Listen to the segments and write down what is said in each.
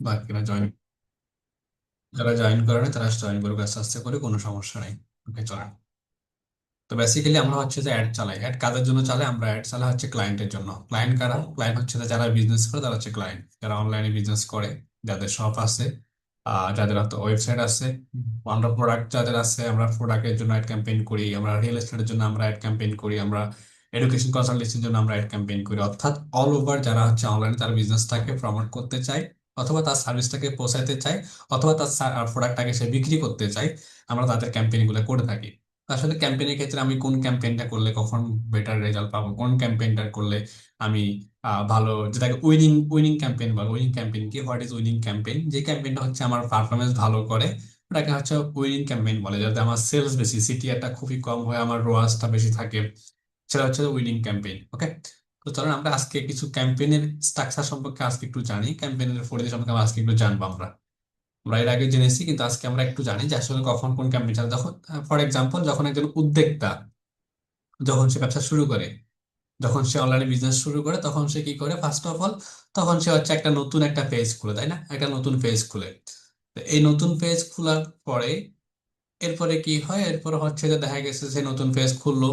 বাকিরা জয়েন, যারা জয়েন করে না তারা জয়েন করুক আস্তে আস্তে করে, কোনো সমস্যা নেই। ওকে চলেন। তো বেসিক্যালি আমরা হচ্ছে যে অ্যাড চালাই। অ্যাড কাদের জন্য চালাই? আমরা অ্যাড চালাই হচ্ছে ক্লায়েন্টের জন্য। ক্লায়েন্ট কারা? ক্লায়েন্ট হচ্ছে যে যারা বিজনেস করে তারা হচ্ছে ক্লায়েন্ট, যারা অনলাইনে বিজনেস করে, যাদের শপ আছে, যাদের হয়তো ওয়েবসাইট আছে, আমরা প্রোডাক্ট যাদের আছে, আমরা প্রোডাক্টের জন্য অ্যাড ক্যাম্পেইন করি, আমরা রিয়েল এস্টেটের জন্য আমরা অ্যাড ক্যাম্পেইন করি, আমরা এডুকেশন কনসালটেন্সির জন্য আমরা অ্যাড ক্যাম্পেইন করি। অর্থাৎ অল ওভার যারা হচ্ছে অনলাইনে তার বিজনেসটাকে প্রমোট করতে চায়, অথবা তার সার্ভিসটাকে পৌঁছাতে চায়, অথবা তার প্রোডাক্টটাকে সে বিক্রি করতে চায়, আমরা তাদের ক্যাম্পেইনগুলো করে থাকি। আসলে ক্যাম্পেইনের ক্ষেত্রে আমি কোন ক্যাম্পেইনটা করলে কখন বেটার রেজাল্ট পাবো, কোন ক্যাম্পেইনটা করলে আমি ভালো, যেটাকে উইনিং উইনিং ক্যাম্পেইন বলে। উইনিং ক্যাম্পেইন কি? What is winning campaign? যে ক্যাম্পেইনটা হচ্ছে আমার পারফরমেন্স ভালো করে, ওটাকে হচ্ছে উইনিং ক্যাম্পেইন বলে। যাতে আমার সেলস বেশি, সিটিআরটা খুবই কম হয়, আমার রোয়াজটা বেশি থাকে, সেটা হচ্ছে উইনিং ক্যাম্পেইন। ওকে। তো চলুন আমরা আজকে কিছু ক্যাম্পেইনের স্ট্রাকচার সম্পর্কে আজকে একটু জানি, ক্যাম্পেইনের পরিধি সম্পর্কে আমরা আজকে একটু জানবো। আমরা আমরা এর আগে জেনেছি, কিন্তু আজকে আমরা একটু জানি যে আসলে কখন কোন ক্যাম্পেইন চালায়। যখন ফর এক্সাম্পল যখন একজন উদ্যোক্তা, যখন সে ব্যবসা শুরু করে, যখন সে অনলাইনে বিজনেস শুরু করে, তখন সে কি করে? ফার্স্ট অফ অল তখন সে হচ্ছে একটা নতুন একটা পেজ খুলে, তাই না? একটা নতুন পেজ খুলে। তো এই নতুন পেজ খোলার পরে এরপরে কি হয়? এরপরে হচ্ছে যে দেখা গেছে সে নতুন পেজ খুললো।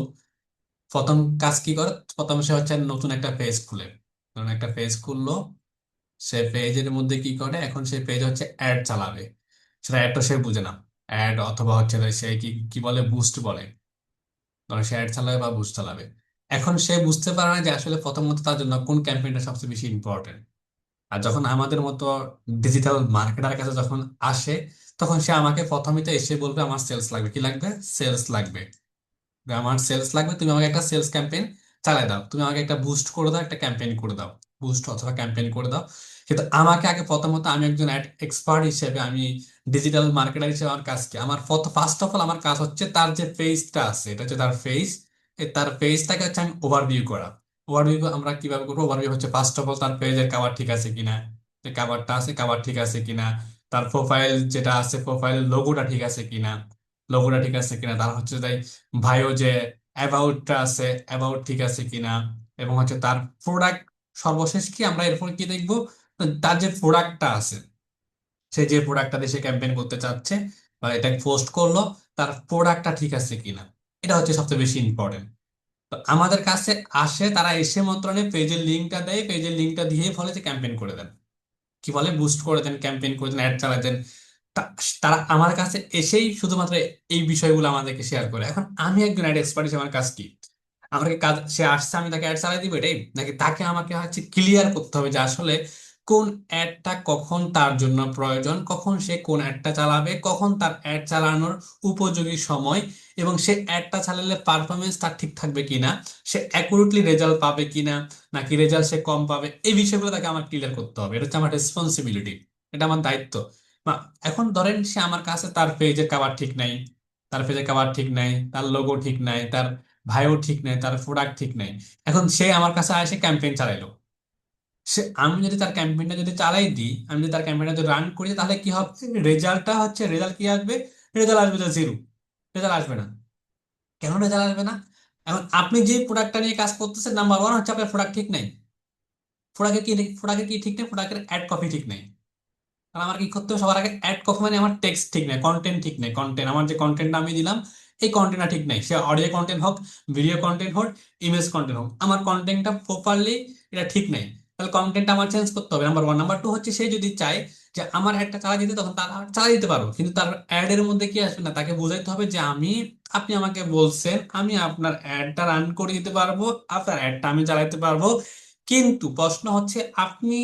প্রথম কাজ কি করে? প্রথম সে হচ্ছে নতুন একটা পেজ খুলে, নতুন একটা পেজ খুললো। সে পেজের মধ্যে কি করে? এখন সে পেজ হচ্ছে অ্যাড চালাবে। সেটা অ্যাড তো সে বুঝে না। অ্যাড অথবা হচ্ছে যে সে কি কি বলে, বুস্ট বলে। ধরো সে অ্যাড চালাবে বা বুস্ট চালাবে। এখন সে বুঝতে পারে না যে আসলে প্রথমত তার জন্য কোন ক্যাম্পেইনটা সবচেয়ে বেশি ইম্পর্টেন্ট। আর যখন আমাদের মতো ডিজিটাল মার্কেটার কাছে যখন আসে, তখন সে আমাকে প্রথমেই তো এসে বলবে আমার সেলস লাগবে। কি লাগবে? সেলস লাগবে। যে আমার সেলস লাগবে, তুমি আমাকে একটা সেলস ক্যাম্পেইন চালাই দাও, তুমি আমাকে একটা বুস্ট করে দাও, একটা ক্যাম্পেইন করে দাও, বুস্ট অথবা ক্যাম্পেইন করে দাও। কিন্তু আমাকে আগে প্রথমত, আমি একজন এক্সপার্ট হিসেবে, আমি ডিজিটাল মার্কেটার হিসেবে আমার কাজ কি? আমার ফার্স্ট অফ অল আমার কাজ হচ্ছে তার যে পেজটা আছে, এটা হচ্ছে তার পেজ, তার পেজটাকে হচ্ছে আমি ওভারভিউ করা। ওভারভিউ আমরা কিভাবে করবো? ওভারভিউ হচ্ছে ফার্স্ট অফ অল তার পেজের কাভার ঠিক আছে কিনা, যে কাভারটা আছে কাভার ঠিক আছে কিনা, তার প্রোফাইল যেটা আছে প্রোফাইলের লোগোটা ঠিক আছে কিনা, লোগোটা ঠিক আছে কিনা, তার হচ্ছে ভাইও যে অ্যাবাউটটা আছে, অ্যাবাউট ঠিক আছে কিনা, এবং হচ্ছে তার প্রোডাক্ট। সর্বশেষ কি আমরা এরপর কি দেখবো? তার যে প্রোডাক্টটা আছে, সে যে প্রোডাক্টটা দিয়ে সে ক্যাম্পেইন করতে চাচ্ছে বা এটা পোস্ট করলো, তার প্রোডাক্টটা ঠিক আছে কিনা। এটা হচ্ছে সবচেয়ে বেশি ইম্পর্টেন্ট। তো আমাদের কাছে আসে, তারা এসে মাত্র পেজের লিঙ্কটা দেয়, পেজের লিঙ্কটা দিয়ে বলে যে ক্যাম্পেইন করে দেন, কি বলে, বুস্ট করে দেন, ক্যাম্পেইন করে দেন, অ্যাড চালাই দেন। তা- তারা আমার কাছে এসেই শুধুমাত্র এই বিষয়গুলো আমাদেরকে শেয়ার করে। এখন আমি একজন অ্যাড এক্সপার্ট হিসেবে আমার কাজ কি? আমার কি কাজ? সে আসছে, আমি তাকে অ্যাড চালাই দিব এটাই, নাকি তাকে আমাকে হচ্ছে ক্লিয়ার করতে হবে যে আসলে কোন অ্যাডটা কখন তার জন্য প্রয়োজন, কখন সে কোন অ্যাডটা চালাবে, কখন তার অ্যাড চালানোর উপযোগী সময়, এবং সে অ্যাডটা চালালে পারফরমেন্স তার ঠিক থাকবে কিনা, সে অ্যাকুরেটলি রেজাল্ট পাবে কিনা, নাকি রেজাল্ট সে কম পাবে। এই বিষয়গুলো তাকে আমার ক্লিয়ার করতে হবে। এটা হচ্ছে আমার রেসপন্সিবিলিটি, এটা আমার দায়িত্ব। বা এখন ধরেন সে আমার কাছে, তার পেজের কাভার ঠিক নাই, তার পেজের কাভার ঠিক নাই, তার লোগো ঠিক নাই, তার ভাইও ঠিক নাই, তার প্রোডাক্ট ঠিক নাই। এখন সে আমার কাছে এসে ক্যাম্পেইন চালাইলো। আমি যদি তার ক্যাম্পেইনটা যদি চালাই দিই, আমি যদি তার ক্যাম্পেইনটা যদি রান করি, তাহলে কি হবে? রেজাল্টটা হচ্ছে, রেজাল্ট কি আসবে? রেজাল্ট আসবে তো জিরো। রেজাল্ট আসবে না। কেন রেজাল্ট আসবে না? এখন আপনি যে প্রোডাক্টটা নিয়ে কাজ করতেছেন, নাম্বার ওয়ান হচ্ছে আপনার প্রোডাক্ট ঠিক নাই। প্রোডাক্টের কি ঠিক নেই? প্রোডাক্টের অ্যাড কপি ঠিক নেই। তাহলে আমার কি করতে হবে? সবার আগে অ্যাড কপি মানে আমার টেক্সট ঠিক নেই, কন্টেন্ট ঠিক নেই। কন্টেন্ট, আমার যে কন্টেন্টটা আমি দিলাম, এই কন্টেন্টটা ঠিক নেই। সে অডিও কন্টেন্ট হোক, ভিডিও কন্টেন্ট হোক, ইমেজ কন্টেন্ট হোক, আমার কন্টেন্টটা প্রপারলি এটা ঠিক নেই। তাহলে কন্টেন্টটা আমার চেঞ্জ করতে হবে, নাম্বার ওয়ান। নাম্বার টু হচ্ছে সে যদি চায় যে আমার অ্যাডটা চালাই দিতে, তখন তার চালাই দিতে পারবো, কিন্তু তার অ্যাডের মধ্যে কি আসবে না, তাকে বোঝাইতে হবে যে আপনি আমাকে বলছেন, আমি আপনার অ্যাডটা রান করে দিতে পারবো, আপনার অ্যাডটা আমি চালাতে পারবো। কিন্তু প্রশ্ন হচ্ছে, আপনি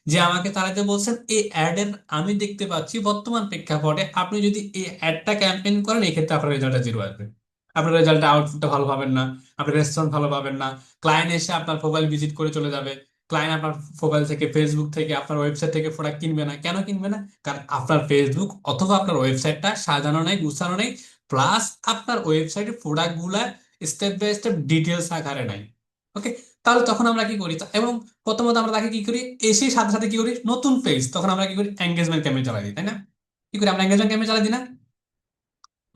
যে আমাকে চালাতে বলছেন, এই অ্যাডের আমি দেখতে পাচ্ছি বর্তমান প্রেক্ষাপটে, আপনি যদি এই অ্যাডটা ক্যাম্পেইন করেন, এই ক্ষেত্রে আপনার রেজাল্টটা জিরো আসবে। আপনার রেজাল্টটা, আউটপুটটা ভালো পাবেন না, আপনার রেসপন্স ভালো পাবেন না। ক্লায়েন্ট এসে আপনার প্রোফাইল ভিজিট করে চলে যাবে। ক্লায়েন্ট আপনার প্রোফাইল থেকে, ফেসবুক থেকে, আপনার ওয়েবসাইট থেকে প্রোডাক্ট কিনবে না। কেন কিনবে না? কারণ আপনার ফেসবুক অথবা আপনার ওয়েবসাইটটা সাজানো নেই, গুছানো নেই। প্লাস আপনার ওয়েবসাইটে প্রোডাক্টগুলা স্টেপ বাই স্টেপ ডিটেলস আকারে নাই। ওকে। তাহলে তখন আমরা কি করি? এবং প্রথমত আমরা তাকে কি করি? এসে সাথে সাথে কি করি? নতুন পেজ, তখন আমরা কি করি? এঙ্গেজমেন্ট ক্যাম্পেইন চালাই দিই, তাই না? কি করি আমরা? এঙ্গেজমেন্ট ক্যাম্পেইন চালাই দিই না?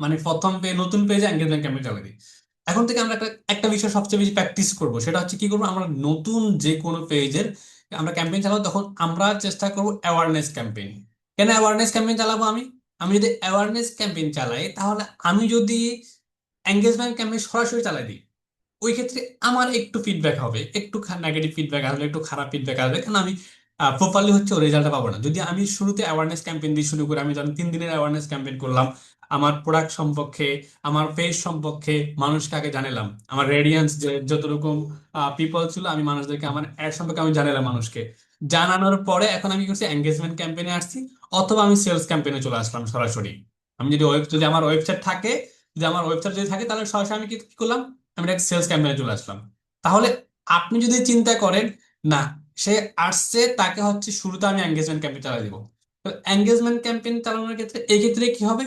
মানে প্রথম নতুন পেজে এঙ্গেজমেন্ট ক্যাম্পেইন চালাই দিই। এখন থেকে আমরা একটা একটা বিষয় সবচেয়ে বেশি প্র্যাকটিস করব, সেটা হচ্ছে কি করবো? আমরা নতুন যে কোনো পেজের আমরা ক্যাম্পেইন চালাবো, তখন আমরা চেষ্টা করবো অ্যাওয়ারনেস ক্যাম্পেইন। কেন অ্যাওয়ারনেস ক্যাম্পেইন চালাবো আমি? আমি যদি অ্যাওয়ারনেস ক্যাম্পেইন চালাই, তাহলে আমি যদি এঙ্গেজমেন্ট ক্যাম্পেইন সরাসরি চালাই দিই, ওই ক্ষেত্রে আমার একটু ফিডব্যাক হবে, একটু নেগেটিভ ফিডব্যাক আসবে, একটু খারাপ ফিডব্যাক আসবে, কারণ আমি প্রপারলি হচ্ছে ওই রেজাল্টটা পাবো না। যদি আমি শুরুতে অ্যাওয়ারনেস ক্যাম্পেইন দিয়ে শুরু করি, আমি যখন 3 দিনের অ্যাওয়ারনেস ক্যাম্পেইন করলাম, আমার প্রোডাক্ট সম্পর্কে, আমার পেজ সম্পর্কে মানুষকে আগে জানালাম, আমার রেডিয়েন্স যে যত রকম পিপল ছিল, আমি মানুষদেরকে আমার অ্যাড সম্পর্কে আমি জানালাম মানুষকে। জানানোর পরে এখন আমি কি করছি, এঙ্গেজমেন্ট ক্যাম্পেইনে আসছি, অথবা আমি সেলস ক্যাম্পেইনে চলে আসলাম সরাসরি। আমি যদি যদি আমার ওয়েবসাইট থাকে, যদি আমার ওয়েবসাইট যদি থাকে, তাহলে সরাসরি আমি কি কি করলাম, আমি একটা সেলস ক্যাম্পেইনে চলে আসলাম। তাহলে আপনি যদি চিন্তা করেন, না, সে আসছে, তাকে হচ্ছে শুরুতে আমি এঙ্গেজমেন্ট ক্যাম্পেইন চালাই দিব। তো এঙ্গেজমেন্ট ক্যাম্পেইন চালানোর ক্ষেত্রে এই ক্ষেত্রে কি হবে,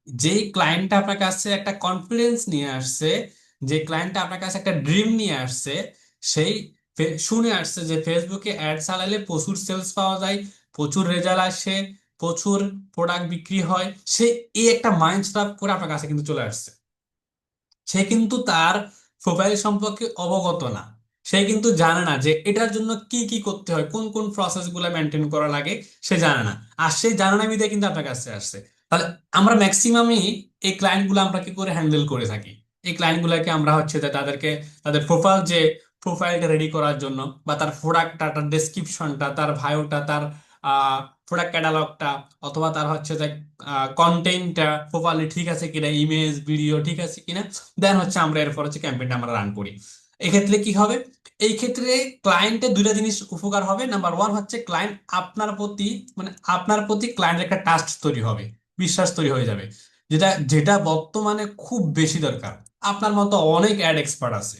যেই ক্লায়েন্টটা আপনার কাছে একটা কনফিডেন্স নিয়ে আসছে, যে ক্লায়েন্টটা আপনার কাছে একটা ড্রিম নিয়ে আসছে, সেই শুনে আসছে যে ফেসবুকে অ্যাড চালালে প্রচুর সেলস পাওয়া যায়, প্রচুর রেজাল্ট আসে, প্রচুর প্রোডাক্ট বিক্রি হয়, সে এই একটা মাইন্ড সেট করে আপনার কাছে কিন্তু চলে আসছে। সে কিন্তু তার প্রোফাইল সম্পর্কে অবগত না, সে কিন্তু জানে না যে এটার জন্য কি কি করতে হয়, কোন কোন প্রসেস গুলো মেনটেন করা লাগে, সে জানে না। আর সে জানে না বিধায় কিন্তু আপনার কাছে আসছে। তাহলে আমরা ম্যাক্সিমামই এই ক্লায়েন্ট গুলো আমরা কি করে হ্যান্ডেল করে থাকি, এই ক্লায়েন্ট গুলাকে আমরা হচ্ছে যে তাদেরকে তাদের প্রোফাইলটা রেডি করার জন্য, বা তার প্রোডাক্টটা, তার ডেসক্রিপশনটা, তার বায়োটা, তার প্রোডাক্ট ক্যাটালগটা, অথবা তার হচ্ছে যে কন্টেন্টটা প্রপারলি ঠিক আছে কিনা, ইমেজ ভিডিও ঠিক আছে কিনা, দেন হচ্ছে আমরা এরপর হচ্ছে ক্যাম্পেইনটা আমরা রান করি। এক্ষেত্রে কি হবে, এই ক্ষেত্রে ক্লায়েন্টের দুইটা জিনিস উপকার হবে। নাম্বার ওয়ান হচ্ছে ক্লায়েন্ট আপনার প্রতি, মানে আপনার প্রতি ক্লায়েন্টের একটা ট্রাস্ট তৈরি হবে, বিশ্বাস তৈরি হয়ে যাবে, যেটা যেটা বর্তমানে খুব বেশি দরকার। আপনার মতো অনেক অ্যাড এক্সপার্ট আছে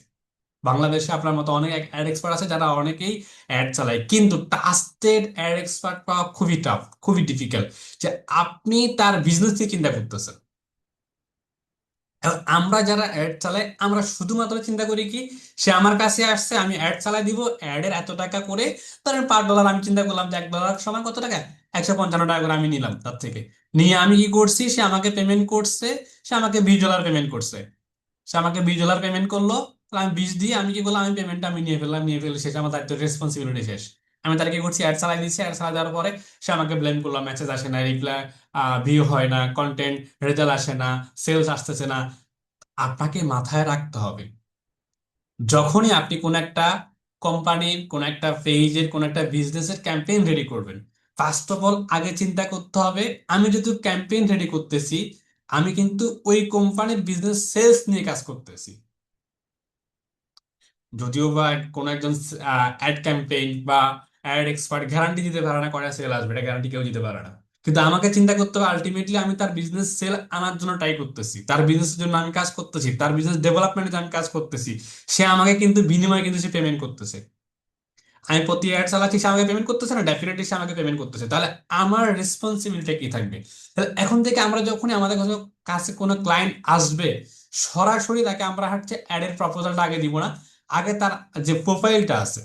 বাংলাদেশে, আপনার মতো অনেক অ্যাড এক্সপার্ট আছে যারা অনেকেই অ্যাড চালায়, কিন্তু ট্রাস্টেড অ্যাড এক্সপার্ট পাওয়া খুবই টাফ, খুবই ডিফিকাল্ট। যে আপনি তার বিজনেস নিয়ে চিন্তা করতেছেন। এখন আমরা যারা অ্যাড চালাই, আমরা শুধুমাত্র চিন্তা করি কি, সে আমার কাছে আসছে, আমি অ্যাড চালাই দিব, অ্যাডের এত টাকা করে, ধরেন $5 আমি চিন্তা করলাম যে $1 সমান কত টাকা, 155 টাকা করে আমি নিলাম তার থেকে। নিয়ে আমি কি করছি, সে আমাকে পেমেন্ট করছে, সে আমাকে $20 পেমেন্ট করছে, সে আমাকে $20 পেমেন্ট করলো, তাহলে আমি 20 দিয়ে আমি কি করলাম, আমি পেমেন্টটা আমি নিয়ে ফেললাম, নিয়ে ফেলে শেষ, আমার দায়িত্ব রেসপন্সিবিলিটি শেষ। আমি তার কি করছি, অ্যাড চালাই দিচ্ছি, অ্যাড চালাই দেওয়ার পরে সে আমাকে ব্লেম করলো, মেসেজ আসে না, রিপ্লাই, ভিউ হয় না, কন্টেন্ট রেজাল্ট আসে না, সেলস আসতেছে না। আপনাকে মাথায় রাখতে হবে, যখনই আপনি কোন একটা কোম্পানির, কোন একটা পেজের, কোন একটা বিজনেসের ক্যাম্পেইন রেডি করবেন, ফার্স্ট অফ অল আগে চিন্তা করতে হবে, আমি যদি ক্যাম্পেইন রেডি করতেছি, আমি কিন্তু ওই কোম্পানির বিজনেস সেলস নিয়ে কাজ করতেছি। যদিও বা কোনো একজন অ্যাড ক্যাম্পেইন বা অ্যাড এক্সপার্ট গ্যারান্টি দিতে পারে না কয়টা সেল আসবে, এটা গ্যারান্টি কেউ দিতে পারে না। কিন্তু আমাকে চিন্তা করতে হবে, আলটিমেটলি আমি তার বিজনেস সেল আনার জন্য ট্রাই করতেছি, তার বিজনেসের জন্য আমি কাজ করতেছি, তার বিজনেস ডেভেলপমেন্টের জন্য আমি কাজ করতেছি। সে আমাকে কিন্তু বিনিময়ে কিন্তু সে পেমেন্ট করতেছে। আমি প্রতি অ্যাড চালাচ্ছি, সে আমাকে পেমেন্ট করতেছে না, ডেফিনেটলি সে আমাকে পেমেন্ট করতেছে। তাহলে আমার রেসপন্সিবিলিটি কি থাকবে? তাহলে এখন থেকে আমরা যখনই আমাদের কাছে কাছে কোনো ক্লায়েন্ট আসবে, সরাসরি তাকে আমরা হচ্ছে অ্যাডের প্রপোজালটা আগে দিব না, আগে তার যে প্রোফাইলটা আছে,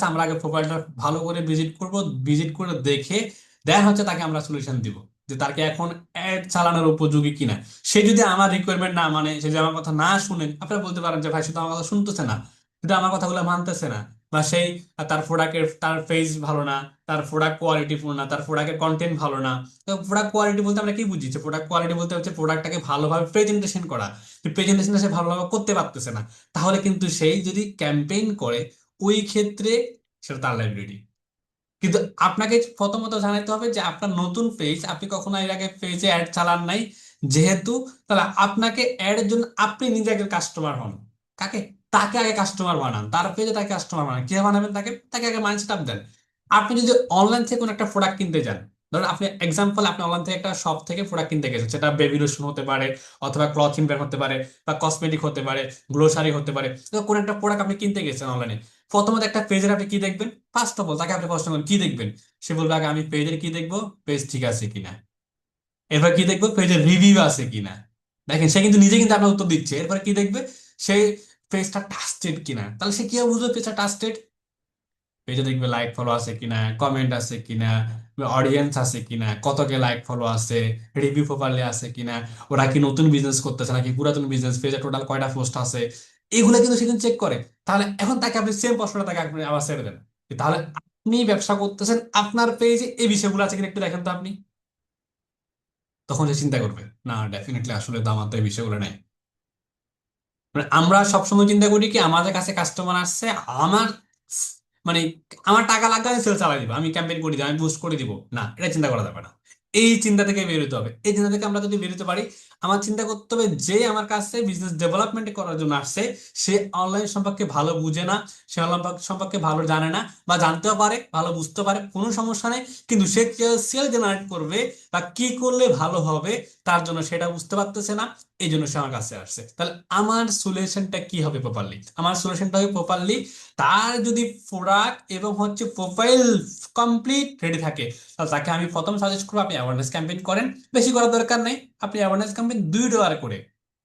আমরা আগে প্রোফাইলটা ভালো করে ভিজিট করব, ভিজিট করে দেখে দেন হচ্ছে তাকে আমরা সলিউশন দিব, যে তাকে এখন অ্যাড চালানোর উপযোগী কিনা। সে যদি আমার রিকোয়ারমেন্ট না মানে, সে যদি আমার কথা না শুনেন, আপনারা বলতে পারেন যে ভাই শুধু আমার কথা শুনতেছে না, কিন্তু আমার কথাগুলো মানতেছে না, বা সেই তার প্রোডাক্টের, তার ফেস ভালো না, তার প্রোডাক্ট কোয়ালিটি ফুল না, তার প্রোডাক্টের কন্টেন্ট ভালো না। তো প্রোডাক্ট কোয়ালিটি বলতে আমরা কি বুঝি, যে প্রোডাক্ট কোয়ালিটি বলতে হচ্ছে প্রোডাক্টটাকে ভালোভাবে প্রেজেন্টেশন করা, প্রেজেন্টেশনটা সে ভালোভাবে করতে পারতেছে না, তাহলে কিন্তু সেই যদি ক্যাম্পেইন করে, ওই ক্ষেত্রে সেটা তার লাইব্রেরি। কিন্তু আপনাকে প্রথমত জানাতে হবে যে আপনার নতুন পেজ, আপনি কখনো এর আগে পেজে অ্যাড চালান নাই, যেহেতু, তাহলে আপনাকে অ্যাড এর জন্য আপনি নিজে আগে কাস্টমার হন। কাকে? তাকে আগে কাস্টমার বানান, তার পেজে তাকে কাস্টমার বানান। কিভাবে বানাবেন তাকে? তাকে আগে মাইন্ডসেট আপ দেন। আপনি যদি অনলাইন থেকে কোনো একটা প্রোডাক্ট কিনতে যান, ধরুন আপনি এক্সাম্পল, আপনি অনলাইন থেকে একটা শপ থেকে প্রোডাক্ট কিনতে গেছেন, সেটা বেবি লোশন হতে পারে, অথবা ক্লথিং ব্র্যান্ড হতে পারে, বা কসমেটিক হতে পারে, গ্লোসারি হতে পারে। তো কোনো একটা প্রোডাক্ট আপনি কিনতে গেছেন অনলাইনে, প্রথমত একটা পেজের আপনি কি দেখবেন? ফার্স্ট অফ অল তাকে আপনি প্রশ্ন করেন কি দেখবেন, সে বলবে আগে আমি পেজের কি দেখবো, পেজ ঠিক আছে কিনা। এরপর কি দেখবো, পেজের রিভিউ আছে কিনা। দেখেন, সে কিন্তু নিজে কিন্তু আপনার উত্তর দিচ্ছে। এরপর কি দেখবে, সে পেজটা ট্রাস্টেড কিনা। তাহলে সে কিভাবে বুঝবে পেজটা ট্রাস্টেড? পেজে দেখবে লাইক ফলো আছে কিনা, কমেন্ট আছে কিনা, অডিয়েন্স আছে কিনা, কত কে লাইক ফলো আছে, রিভিউ প্রপারলি আছে কিনা, ওরা কি নতুন বিজনেস করতেছে নাকি পুরাতন বিজনেস, পেজে টোটাল কয়টা পোস্ট আছে, এগুলো কিন্তু সে কিন্তু চেক করে। তাহলে এখন তাকে আপনি সেম প্রশ্নটা তাকে আপনি আবার ছেড়ে দেন যে তাহলে আপনি ব্যবসা করতেছেন, আপনার পেজে এই বিষয়গুলো আছে কিনা একটু দেখেন তো আপনি। তখন সে চিন্তা করবে, না ডেফিনেটলি আসলে দাম তো এই বিষয়গুলো নাই। মানে আমরা সবসময় চিন্তা করি কি আমাদের কাছে কাস্টমার আসছে, আমার মানে আমার টাকা লাগবে, আমি সেল চালাই দিব, আমি ক্যাম্পেইন করে দিব, আমি বুস্ট করে দিব, না এটা চিন্তা করা যাবে না। এই চিন্তা থেকে বের হতে হবে। এই চিন্তা থেকে আমরা যদি বের হতে পারি, আমার চিন্তা করতে হবে যে আমার কাছে বিজনেস ডেভেলপমেন্ট করার জন্য আসছে, সে অনলাইন সম্পর্কে ভালো বুঝে না, সে অনলাইন সম্পর্কে ভালো জানে না, বা জানতেও পারে ভালো বুঝতে পারে, কোনো সমস্যা নেই, কিন্তু সে সেল জেনারেট করবে বা কি করলে ভালো হবে তার জন্য সেটা বুঝতে পারতেছে না, এই জন্য সে আমার কাছে আসছে। তাহলে আমার সলিউশনটা কি হবে প্রপারলি? আমার সলিউশনটা হবে প্রপারলি, তার যদি প্রোডাক্ট এবং হচ্ছে প্রোফাইল কমপ্লিট রেডি থাকে, তাহলে তাকে আমি প্রথম সাজেস্ট করবো আপনি অ্যাওয়ারনেস ক্যাম্পেইন করেন। বেশি করার দরকার নেই, আপনি অ্যাওয়ারনেস ক্যাম্পেইন $2 করে,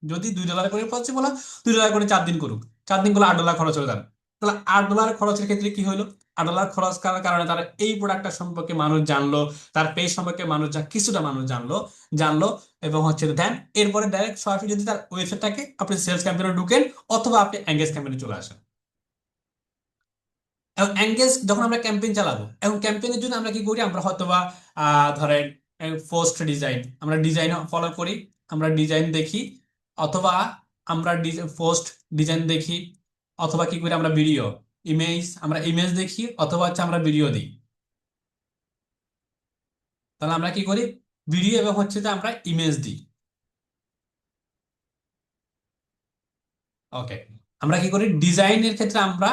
যদি $2 করে পসিবল হয়, $2 করে 4 দিন করুক, 4 দিন করলে $8 খরচ হয়ে যাবে। তাহলে $8 খরচের ক্ষেত্রে কি হলো? $8 খরচ করার কারণে তারা এই প্রোডাক্টটা সম্পর্কে মানুষ জানলো, তার পেজ সম্পর্কে মানুষ কিছুটা মানুষ জানলো, জানলো এবং হচ্ছে দেন এরপরে ডাইরেক্ট সরাসরি যদি তার ওয়েবসাইটটাকে আপনি সেলস ক্যাম্পেইনে ঢুকেন, অথবা আপনি এঙ্গেজ ক্যাম্পেইনে চলে আসেন। এবং এঙ্গেজ যখন আমরা ক্যাম্পেইন চালাবো, এবং ক্যাম্পেইনের জন্য আমরা কি করি, আমরা হয়তোবা ধরেন পোস্ট ডিজাইন, আমরা ডিজাইন ফলো করি, আমরা ডিজাইন দেখি, অথবা আমরা পোস্ট ডিজাইন দেখি, অথবা কি করি আমরা ভিডিও ইমেজ, আমরা ইমেজ দেখি, অথবা হচ্ছে আমরা ভিডিও দিই। তাহলে আমরা কি করি, ভিডিও এবং হচ্ছে যে আমরা ইমেজ দিই। ওকে, আমরা কি করি ডিজাইনের ক্ষেত্রে আমরা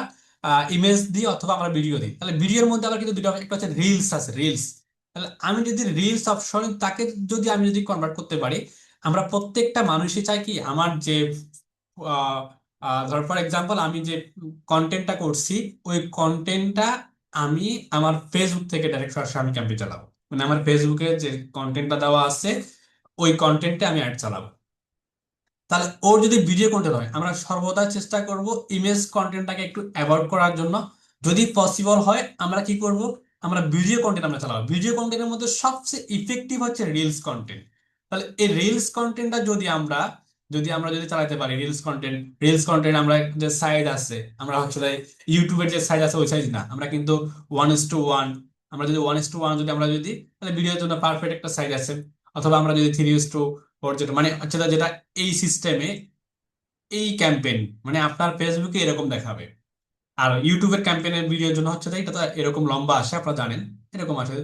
ইমেজ দিই অথবা আমরা ভিডিও দিই। তাহলে ভিডিওর মধ্যে আবার কিন্তু দুটো, একটা হচ্ছে রিলস আছে, রিলস। তাহলে আমি যদি রিলস অপশন তাকে যদি আমি যদি কনভার্ট করতে পারি, আমরা প্রত্যেকটা মানুষই চাই কি আমার যে ধর ফর এক্সাম্পল আমি যে কন্টেন্টটা করছি, ওই কন্টেন্টটা আমি আমার ফেসবুক থেকে ডাইরেক্ট সরাসরি আমি ক্যাম্পেইন চালাবো, মানে আমার ফেসবুকে যে কন্টেন্টটা দেওয়া আছে ওই কন্টেন্টে আমি অ্যাড চালাবো। তাহলে ওর যদি ভিডিও কন্টেন্ট হয়, আমরা সর্বদা চেষ্টা করব ইমেজ কন্টেন্টটাকে একটু অ্যাভয়েড করার জন্য। যদি পসিবল হয় আমরা কি করব, আমরা ভিডিও কন্টেন্ট আমরা চালাবো। ভিডিও কন্টেন্টের মধ্যে সবচেয়ে ইফেক্টিভ হচ্ছে রিলস কন্টেন্ট। তাহলে এই রিলস কন্টেন্টটা যদি চালাতে পারি, রিলস কন্টেন্ট, আমরা যে সাইজ আছে, আমরা হচ্ছে ইউটিউবের যে সাইজ আছে ওই সাইজ না, আমরা কিন্তু 1:1, আমরা যদি 1:1 যদি আমরা যদি, তাহলে ভিডিওর জন্য পারফেক্ট একটা সাইজ আছে। অথবা আমরা যদি 3:4 যেটা মানে হচ্ছে যেটা এই সিস্টেমে, এই ক্যাম্পেইন মানে আপনার ফেসবুকে এরকম দেখাবে। আর ইউটিউবের ক্যাম্পেইনের ভিডিওর জন্য হচ্ছে যে এটা তো এরকম লম্বা আসে, আপনারা জানেন এরকম আসে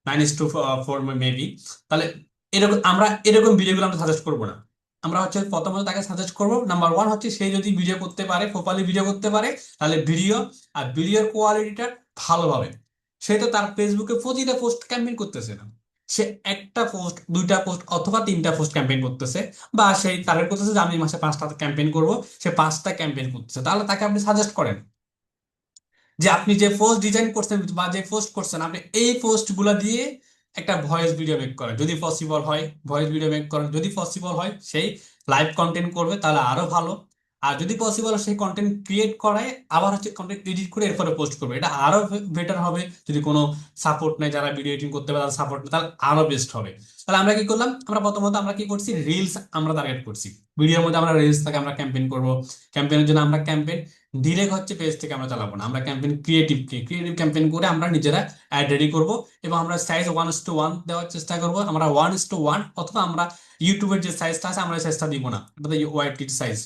9:4 মেবি। তাহলে এরকম আমরা এরকম ভিডিওগুলো আমরা সাজেস্ট করবো না। আমরা হচ্ছে প্রথমত তাকে সাজেস্ট করবো, নাম্বার ওয়ান হচ্ছে সে যদি ভিডিও করতে পারে, প্রপারলি ভিডিও করতে পারে, তাহলে ভিডিও আর ভিডিওর কোয়ালিটিটা ভালো হবে। সে তো তার ফেসবুকে প্রতিটা পোস্ট ক্যাম্পেইন করতেছে না, সে একটা পোস্ট, দুইটা পোস্ট অথবা তিনটা পোস্ট ক্যাম্পেইন করতেছে, বা সেই টার্গেট করতেছে যে আমি এই মাসে 5টা ক্যাম্পেইন করবো, সে 5টা ক্যাম্পেইন করতেছে। তাহলে তাকে আপনি সাজেস্ট করেন যে আপনি যে পোস্ট ডিজাইন করছেন বা যে পোস্ট করছেন, আপনি এই পোস্ট গুলা দিয়ে একটা ভয়েস ভিডিও মেক করেন, যদি পসিবল হয় ভয়েস ভিডিও মেক করেন, যদি পসিবল হয় সেই লাইভ কন্টেন্ট করবে তাহলে আরো ভালো। আর যদি পসিবল হয় সেই কন্টেন্ট ক্রিয়েট করায় আবার হচ্ছে কন্টেন্ট এডিট করে এরপরে পোস্ট করবে, এটা আরো বেটার হবে। যদি কোনো সাপোর্ট নেই, যারা ভিডিও এডিটিং করতে পারে তাদের সাপোর্ট নেই, তাহলে আরো বেস্ট হবে। তাহলে আমরা কি করলাম, আমরা প্রথমত আমরা কি করছি, রিলস আমরা টার্গেট করছি। ভিডিওর মধ্যে আমরা রিলস থেকে আমরা ক্যাম্পেইন করব। ক্যাম্পেইনের জন্য আমরা ক্যাম্পেইন ডিরেক্ট হচ্ছে পেজ থেকে আমরা চালাবো না, আমরা ক্যাম্পেইন ক্রিয়েটিভ ক্যাম্পেইন করে আমরা নিজেরা অ্যাড রেডি করব। এবং আমরা সাইজ 1:1 দেওয়ার চেষ্টা করব, আমরা 1:1, অথবা আমরা ইউটিউবের যে সাইজটা আছে আমরা এই সাইজটা দিব না, এটা ওয়াইটির সাইজ,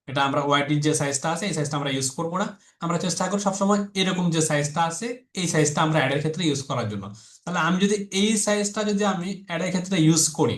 এটা আমরা ওয়াইটির যে সাইজটা আছে এই সাইজটা আমরা ইউজ করব না। আমরা চেষ্টা করি সবসময় এরকম যে সাইজটা আছে এই সাইজটা আমরা অ্যাডের ক্ষেত্রে ইউজ করার জন্য। তাহলে আমি যদি এই সাইজটা যদি আমি অ্যাডের ক্ষেত্রে ইউজ করি,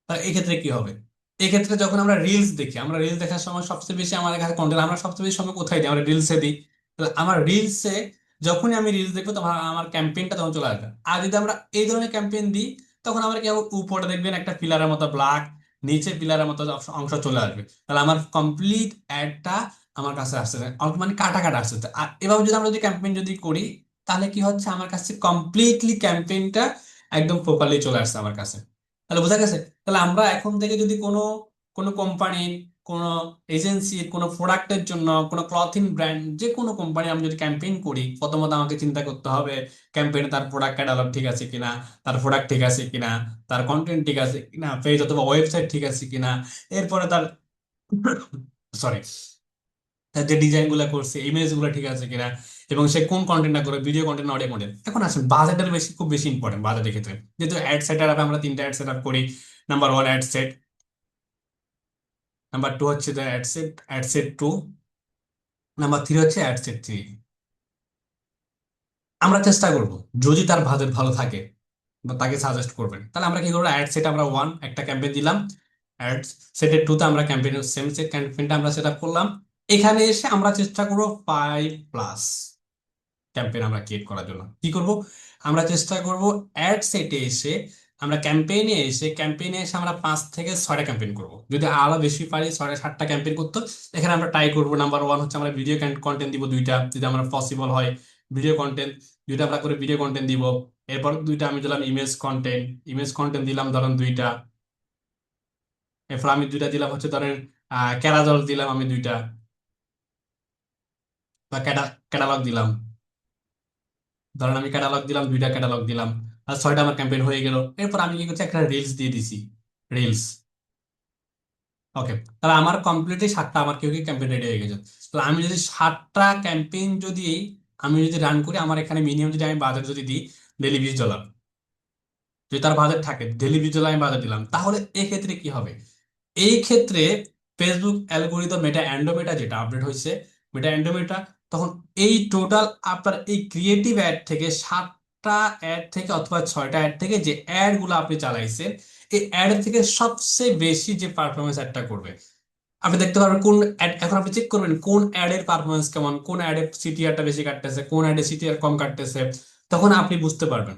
তাহলে এই ক্ষেত্রে কি হবে, এই ক্ষেত্রে যখন আমরা রিলস দেখি, আমরা রিলস দেখার সময় সবচেয়ে বেশি আমাদের কাছে কন্টেন্ট, আমরা সবচেয়ে বেশি সময় কোথায় দিই, আমরা রিলসে দিই। তাহলে আমার রিলসে যখনই আমি রিলস দেখবো তখন আমার ক্যাম্পেইনটা তখন চলে আসবে। আর যদি আমরা এই ধরনের ক্যাম্পেইন দিই, তখন আমরা কেউ উপরে দেখবেন একটা পিলারের মতো ব্ল্যাক, নিচে পিলারের মতো অংশ চলে আসবে, তাহলে আমার কমপ্লিট অ্যাডটা আমার কাছে আসছে না, অল্প মানে কাটা কাটা আসছে। আর এভাবে যদি আমরা যদি ক্যাম্পেইন যদি করি, তাহলে কি হচ্ছে আমার কাছে কমপ্লিটলি ক্যাম্পেইনটা একদম প্রপারলি চলে আসছে আমার কাছে। তাহলে বোঝা গেছে। তাহলে আমরা এখন থেকে যদি কোনো কোনো কোম্পানির, কোনো এজেন্সির কোনো প্রোডাক্টের জন্য, কোনো ক্লথিং ব্র্যান্ড, যে কোনো কোম্পানি আমি যদি ক্যাম্পেইন করি, প্রথমত আমাকে চিন্তা করতে হবে ক্যাম্পেইনে তার প্রোডাক্ট ক্যাটালগ ঠিক আছে কিনা, তার প্রোডাক্ট ঠিক আছে কিনা, তার কন্টেন্ট ঠিক আছে কিনা, পেজ অথবা ওয়েবসাইট ঠিক আছে কিনা, এরপরে তার সরি, যে ডিজাইন গুলা করছে, ইমেজ গুলো ঠিক আছে কিনা, এবং সে কোন কন্টেন্টটা করে, ভিডিও কন্টেন্ট না অডিও কন্টেন্ট। এখন আসেন বাজেটের বেশি, খুব বেশি ইম্পর্টেন্ট বাজেটের ক্ষেত্রে। যেহেতু অ্যাড সেট আপে আমরা তিনটা অ্যাড সেট আপ করি। Number one ad set, number two হচ্ছে ad set two, number three হচ্ছে অ্যাড সেট থ্রি। আমরা চেষ্টা করব, যদি তার বাজেট ভালো থাকে বা তাকে সাজেস্ট করবেন, তাহলে আমরা কি করবো, অ্যাড সেট আমরা ওয়ান একটা ক্যাম্পেইন দিলাম, অ্যাড সেটের টুতে আমরা ক্যাম্পেইন সেম সেট ক্যাম্পেইনটা আমরা সেট আপ করলাম। এখানে এসে আমরা চেষ্টা করবো 5+ ক্যাম্পেইন আমরা ক্রিয়েট করার জন্য কি করব, আমরা চেষ্টা করব অ্যাড সেটে এসে, আমরা ক্যাম্পেইনে এসে আমরা 5 থেকে 6টা ক্যাম্পেইন করব। যদি আরো বেশি পারি 6-7টা ক্যাম্পেইন করতে, এখানে আমরা ট্রাই করব। নাম্বার ওয়ান হচ্ছে আমরা ভিডিও কন্টেন্ট দিব দুইটা, যদি আমরা পসিবল হয়। ভিডিও কন্টেন্ট দুইটা আমরা করে ভিডিও কন্টেন্ট দিব। এরপর দুইটা আমি দিলাম ইমেজ কন্টেন্ট দিলাম ধরেন দুইটা। এরপর আমি দুইটা দিলাম হচ্ছে ধরেন ক্যারাজল দিলাম আমি দুইটা, বা ক্যাটালগ দিলাম। ধরেন আমি ক্যাটালগ দিলাম, দুইটা ক্যাটালগ দিলাম, আর 6টা আমার ক্যাম্পেইন হয়ে গেল। এরপর আমি কি করছি, একটা রিলস দিয়ে দিছি, রিলস। ওকে, তাহলে আমার কমপ্লিটলি 7টা আমার কেউ কি ক্যাম্পেইন রেডি হয়ে গেছে। তো আমি যদি 7টা ক্যাম্পেইন যদি আমি যদি রান করি, আমার এখানে মিনিমাম যদি আমি বাজেট যদি দিই ডেলি $20, যদি তার বাজেট থাকে ডেলি $20 আমি বাজেট দিলাম, তাহলে এক্ষেত্রে কি হবে, এই ক্ষেত্রে ফেসবুক অ্যালগোরিদম মেটা অ্যান্ড্রোমেটা যেটা আপডেট হয়েছে, মেটা অ্যান্ড্রোমেটা, তখন এই টোটাল আপনার এই ক্রিয়েটিভ অ্যাড থেকে 7টা অ্যাড থেকে অথবা 6টা অ্যাড থেকে যে অ্যাড গুলো আপনি চালাইছেন, এই অ্যাড থেকে সবচেয়ে বেশি যে পারফরমেন্স অ্যাডটা করবে, আপনি দেখতে পারবেন কোন অ্যাড। এখন আপনি চেক করবেন কোন অ্যাডের পারফরমেন্স কেমন, কোন অ্যাডের সিটিআরটা বেশি কাটতেছে, কোন অ্যাডে সিটিআর কম কাটতেছে। তখন আপনি বুঝতে পারবেন।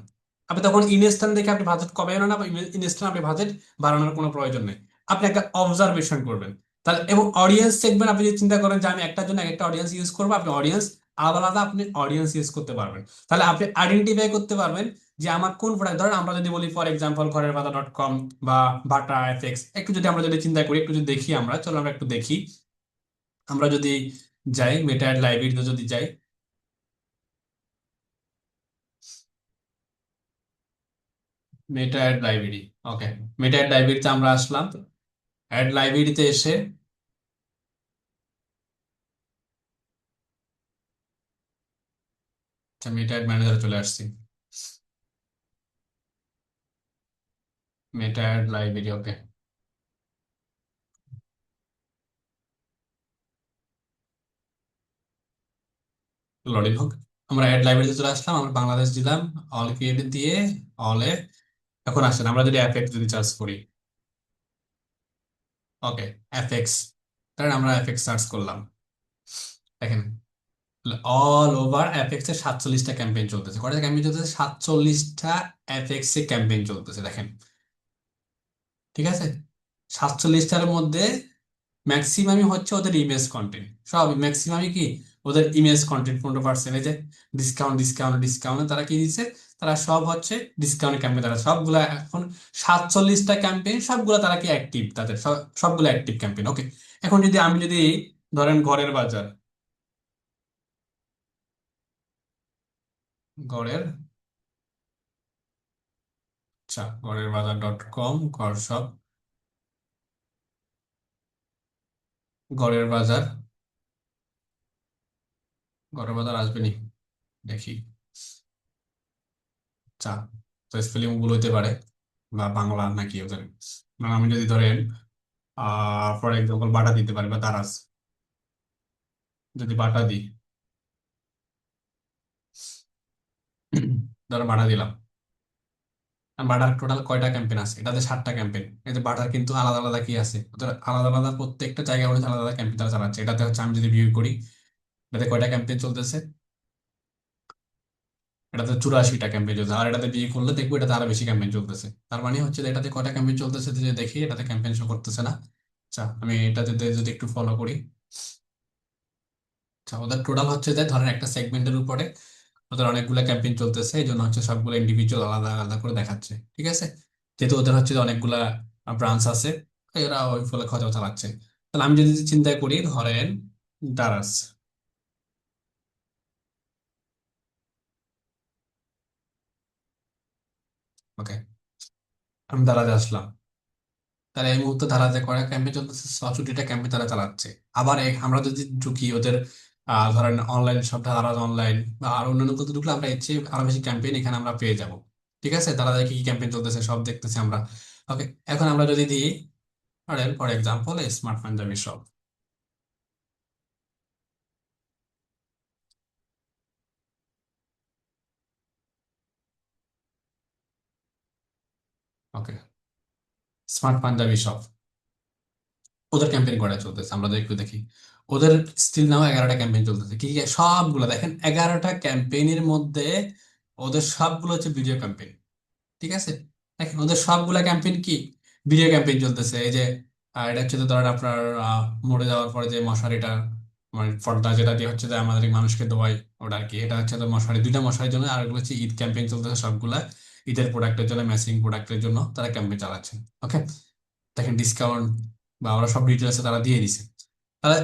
আপনি তখন ইনস্ট্যান্ট দেখে আপনি বাজেট কমাবেন না, বা ইনস্ট্যান্ট আপনি বাজেট বাড়ানোর কোনো প্রয়োজন নেই। আপনি একটা অবজারভেশন করবেন তাহলে, এবং অডিয়েন্স সেগমেন্ট আপনি যদি চিন্তা করেন যে আমি একটার জন্য একটা অডিয়েন্স ইউজ করবো, আপনি অডিয়েন্স আলাদা আলাদা আপনি অডিয়েন্স ইউজ করতে পারবেন। তাহলে আপনি আইডেন্টিফাই করতে পারবেন যে আমার কোন প্রোডাক্ট, ধরেন আমরা যদি বলি ফর এক্সাম্পল ঘরের বাজার.com বা বাটা এফএক্স, একটু যদি আমরা যদি চিন্তা করি, একটু যদি দেখি, আমরা চলো আমরা একটু দেখি। আমরা যদি যাই মেটা লাইব্রেরিতে যদি যাই, মেটা অ্যাড লাইব্রেরি। ওকে, মেটা অ্যাড লাইব্রেরিতে আমরা আসলাম। অ্যাড লাইব্রেরিতে এসে মেটা অ্যাড ম্যানেজারে চলে আসছি। মেটা অ্যাড লাইব্রেরি, ওকে, লোডিং হোক। আমরা অ্যাড লাইব্রেরিতে চলে আসলাম, আমরা বাংলাদেশ দিলাম, অল ক্রিয়েটিভ দিয়ে অলে। এখন আসেন আমরা যদি এফএক্স যদি সার্চ করি, ওকে, এফএক্স, কারণ আমরা এফএক্স সার্চ করলাম, দেখেন অল ওভার এফএক্স এর 47টা ক্যাম্পেইন চলতেছে। কয়টা ক্যাম্পেইন চলতেছে? 47টা এফএক্স এ ক্যাম্পেইন চলতেছে, দেখেন। ঠিক আছে, 47টার মধ্যে ম্যাক্সিমামই হচ্ছে ওদের ইমেজ কন্টেন্ট, সব ম্যাক্সিমামই কি ওদের ইমেজ কন্টেন্ট। 15% এই যে ডিসকাউন্ট ডিসকাউন্ট ডিসকাউন্ট তারা কি দিচ্ছে, তারা সব হচ্ছে ডিসকাউন্ট ক্যাম্পেইন, তারা সবগুলা এখন 47টা ক্যাম্পেইন সবগুলা তারা কি অ্যাক্টিভ, তাদের সবগুলো অ্যাক্টিভ ক্যাম্পেইন। ওকে, এখন যদি আমি যদি ধরেন ঘরের বাজার, ঘরের, আচ্ছা ঘরের বাজার.com, ঘর সব, ঘরের বাজার, ঘরের বাজার আসবে নি, দেখি। আচ্ছা, তো স্পেলিং ভুল হইতে পারে, বা বাংলা নাকি ওদের। মানে আমি যদি ধরেন ফর এক্সাম্পল বাটা দিতে পারি বা দারাজ, যদি বাটা দিই, ধরো বাটা দিলাম। আর বাটার টোটাল কয়টা ক্যাম্পেইন আছে? এটাতে 7টা ক্যাম্পেইন। এই যে বাটার কিন্তু আলাদা আলাদা কি আছে, ওদের আলাদা আলাদা প্রত্যেকটা জায়গায় ওদের আলাদা আলাদা ক্যাম্পেইন তারা চালাচ্ছে। এটাতে হচ্ছে আমি যদি ভিউ করি, এটাতে কয়টা ক্যাম্পেইন চলতেছে, এটাতে 84টা ক্যাম্পেইন চলছে। আর এটাতে ভিউ করলে দেখবো এটাতে আরো বেশি ক্যাম্পেইন চলতেছে। তার মানে হচ্ছে যে এটাতে কয়টা ক্যাম্পেইন চলতেছে যে দেখি, এটাতে ক্যাম্পেইন শো করতেছে না। আচ্ছা আমি এটাতে যদি একটু ফলো করি, আচ্ছা ওদের টোটাল হচ্ছে যে ধরেন একটা সেগমেন্টের উপরে ওদের অনেকগুলো ক্যাম্পেইন চলতেছে, এই জন্য হচ্ছে সবগুলো ইন্ডিভিজুয়াল আলাদা আলাদা করে দেখাচ্ছে। ঠিক আছে, যেহেতু ওদের হচ্ছে যে অনেকগুলা ব্রাঞ্চ আছে, এরা ওই ফলে খরচ চালাচ্ছে। তাহলে আমি যদি চিন্তা করি ধরেন দারাজ, ওকে, আমি দারাজে আসলাম। তাহলে এই মুহূর্তে তারা যে কয়েক ক্যাম্পেইন চলতেছে 64টা ক্যাম্পেইন তারা চালাচ্ছে। আবার আমরা যদি ঢুকি ওদের ধরেন অনলাইন সব ধারাজ অনলাইন বা আর অন্যান্য কোথাও ঢুকলে আমরা এর চেয়ে আরো বেশি ক্যাম্পেইন এখানে আমরা পেয়ে যাব। ঠিক আছে, তারা দেখি কি ক্যাম্পেইন চলতেছে সব দেখতেছি আমরা। ওকে, এখন আমরা যদি দিই ধরেন for example smart Panjabi shop. Okay, smart Panjabi shop, ওদের ক্যাম্পেইন করা চলতেছে, আমরা যদি একটু দেখি ওদের স্টিল নাও 11টা ক্যাম্পেইন চলতেছে। কি কি সবগুলো দেখেন, 11টা ক্যাম্পেইনের মধ্যে ওদের সবগুলো হচ্ছে ভিডিও ক্যাম্পেইন। ঠিক আছে, দেখেন ওদের সবগুলা ক্যাম্পেইন কি ভিডিও ক্যাম্পেইন চলতেছে। এই যে এটা হচ্ছে তো ধরেন আপনার মরে যাওয়ার পরে যে মশারিটা, মানে পর্দা যেটা দিয়ে হচ্ছে যে আমাদের এই মানুষকে দোয়াই, ওটা আর কি, এটা হচ্ছে তো মশারি, দুইটা মশারির জন্য। আর এগুলো হচ্ছে ঈদ ক্যাম্পেইন চলতেছে সবগুলা, ঈদের প্রোডাক্টের জন্য, ম্যাচিং প্রোডাক্টের জন্য তারা ক্যাম্পেইন চালাচ্ছে। ওকে, দেখেন ডিসকাউন্ট বা ওরা সব ডিটেলস তারা দিয়ে দিছে। তাহলে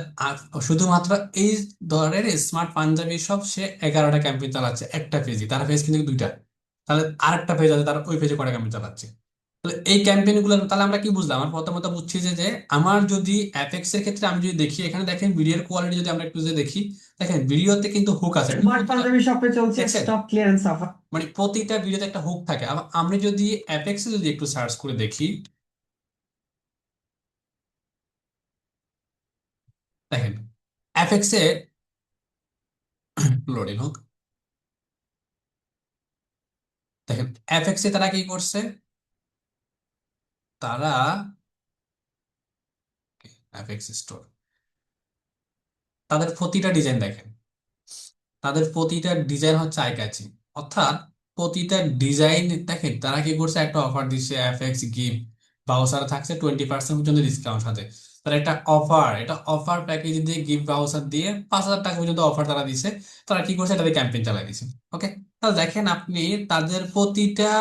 শুধুমাত্র এই ধরনের স্মার্ট পাঞ্জাবি সব সে 11টা ক্যাম্পেইন চালাচ্ছে একটা পেজে, তারা পেজ কিন্তু দুইটা। তাহলে আরেকটা পেজ আছে, তারা ওই পেজে কটা ক্যাম্পেইন চালাচ্ছে। তাহলে এই ক্যাম্পেইন গুলো তাহলে আমরা কি বুঝলাম, আমার প্রথমত বুঝছি যে যে আমার যদি অ্যাপেক্স এর ক্ষেত্রে আমি যদি দেখি, এখানে দেখেন ভিডিওর কোয়ালিটি যদি আমরা একটু যদি দেখি, দেখেন ভিডিওতে কিন্তু হুক আছে স্মার্ট পাঞ্জাবি শপে চলছে দেখছেন, স্টক ক্লিয়ারেন্স অফার। মানে প্রতিটা ভিডিওতে একটা হুক থাকে। আবার আমরা যদি অ্যাপেক্সে যদি একটু সার্চ করে দেখি, দেখেন অ্যাপেক্সে লোডিং হোক, দেখেন অ্যাপেক্সে তারা কি করছে, তারা অ্যাপেক্স স্টোর, তাদের প্রতিটা ডিজাইন দেখেন, তাদের প্রতিটা ডিজাইন হচ্ছে আই ক্যাচিং। অর্থাৎ প্রতিটা ডিজাইন দেখেন তারা কি করছে, একটা অফার দিচ্ছে এফএক্স গিফট ভাউচার থাকছে 20% পর্যন্ত ডিসকাউন্ট সাথে। তারা একটা অফার, এটা অফার প্যাকেজ দিয়ে গিফট ভাউচার দিয়ে 5,000 টাকা পর্যন্ত অফার তারা দিছে। তারা কি করছে, তাদের ক্যাম্পেইন চালাই দিছে। ওকে, তাহলে দেখেন আপনি তাদের প্রতিটা